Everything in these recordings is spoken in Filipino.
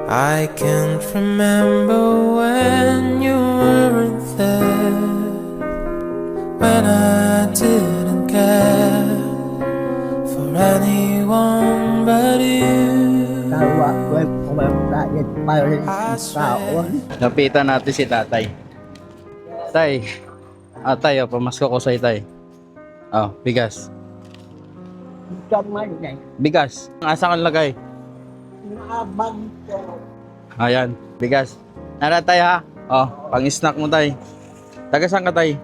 I can't remember when you weren't there, when I didn't care for anyone but you. I swear. Lapitan natin si tatay. Tay, tay, pamasko ko sa tay. Oh, bigas. Bigas. Asa kang lagay? Ayan, bigas. Nara tay ha. Oh, pang-snack mo tay. Taga saan ka tay?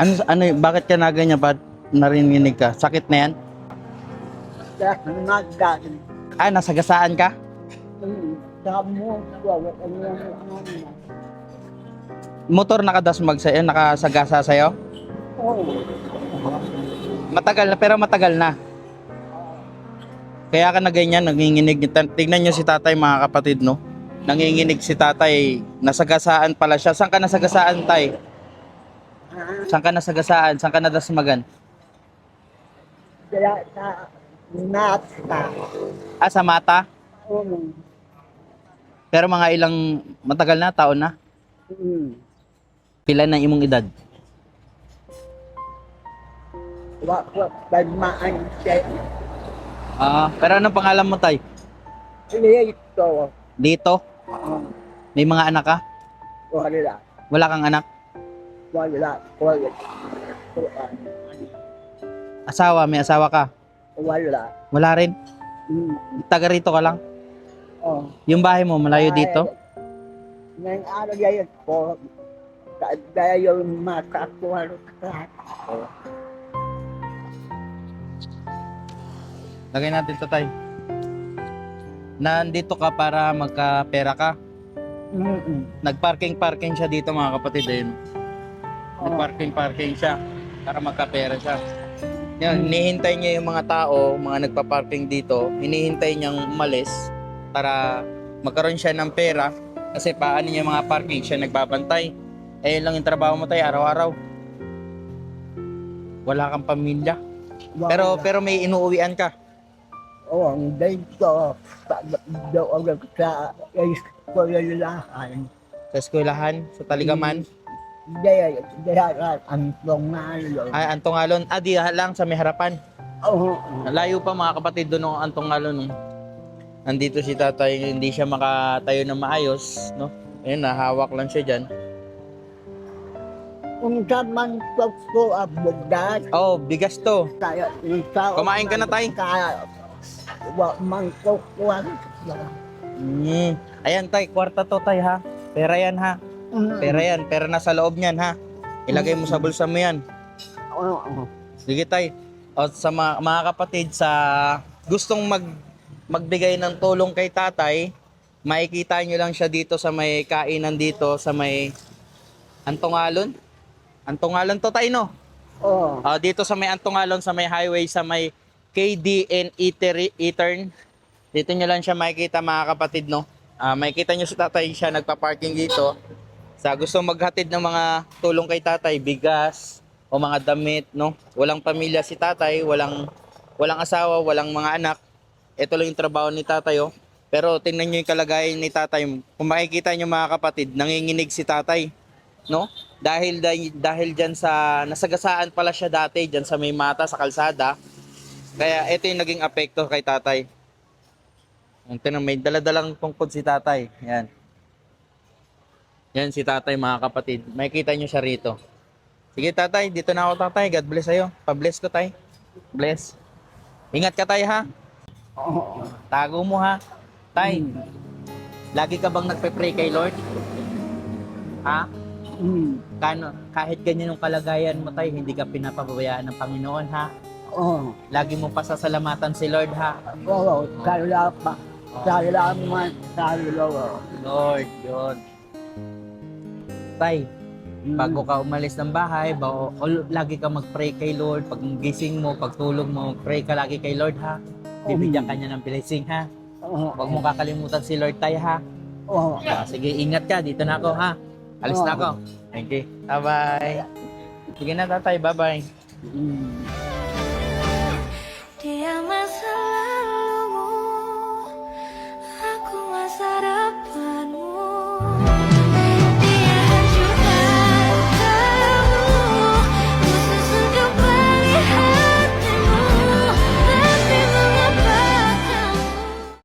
Ano, bakit ka na ganyan? Ba't narinig ka? Sakit na yan? Ah, nasagasaan ka? Motor nakadasmag sa'yo, nakasagasa sa'yo? Matagal na, pero matagal na. Kaya ka na ganyan, nanginginig. Tignan nyo si tatay mga kapatid, no? Nanginginig si tatay, nasagasaan pala siya. Saan ka nasagasaan, tay? Saan ka nasagasaan? Saan ka nadasmagan? Ah, sa mata? Pero mga ilang, matagal na, taon na? Pila na imong edad? Pero anong pangalan mo, tay? Dito? May mga anak ka? Wala kang anak? Asawa? May asawa ka? Wala rin? Taga rito ka lang? Yung bahay mo, malayo dito? Lagay natin to, tay. Nandito ka para magkapera ka. Nagparking siya dito mga kapatid. Ayun. Nagparking siya para magkapera siya. Yan, hinihintay niya yung mga tao, mga nagpa-parking dito, hinihintay niyang umalis para magkaroon siya ng pera kasi paano niya mga parking siya nagbabantay. Eh yun lang yung trabaho mo tayo araw-araw. Wala kang pamilya. Pero may inuuwian ka. Ang dito Sa eskwelahan, sa Taligaman. Ay, Antongalon. Di lang sa may harapan. Layo pa mga kapatid doon ng Antongalon. Nandito si tatay, hindi siya makatayo ng maayos, no? Ayun, nahawak lang siya dyan. Oh, bigas to. Kumain ka na, tay? Ayan, tay, kwarta to, tay, ha? Pera yan, ha? Pera nasa loob niyan, ha? Ilagay mo sa bulsa mo yan. Sige, tay. O, sa mga kapatid, sa gustong magbigay ng tulong kay tatay, makikita nyo lang siya dito sa may kainan dito, sa may Antongalon. Antongalon to, tay, no? Dito sa may Antongalon, sa may highway, sa may KDN Eatern. Dito nyo lang siya makikita mga kapatid, no? Makikita nyo si tatay siya nagpa-parking dito. Sa gusto maghatid ng mga tulong kay tatay, bigas o mga damit, no? Walang pamilya si tatay, walang asawa, walang mga anak. Ito lang yung trabaho ni tatay, oh. Pero tingnan nyo yung kalagayan ni tatay. Kung makikita nyo mga kapatid, nanginginig si tatay, no? Dahil dyan sa nasagasaan pala siya dati, dyan sa may mata, sa kalsada. Kaya ito yung naging apekto kay tatay. May daladalang tungkod si tatay. Yan. Yan si tatay mga kapatid. Makikita nyo siya rito. Sige tatay, dito na ako tatay. God bless sa'yo. Pa-bless ko tay. Bless. Ingat ka tay ha. Tago mo ha. Tay, lagi ka bang nagpe-pray kay Lord? Ha? Kahit ganyan yung kalagayan mo tay, hindi ka pinapabayaan ng Panginoon ha. Lagi mo pasasalamatan si Lord ha. Lord, yun. Tay, bago ka umalis ng bahay, lagi ka mag-pray kay Lord. Pag gising mo, pag tulog mo, pray ka lagi kay Lord ha. Bibigyan ka niya ng blessing ha. Huwag mo kakalimutan si Lord tay ha. Sige, ingat ka. Dito na ako ha. Alis na ako. Thank you. Bye-bye. Sige na tatay, bye-bye. Dia masa lalumu you.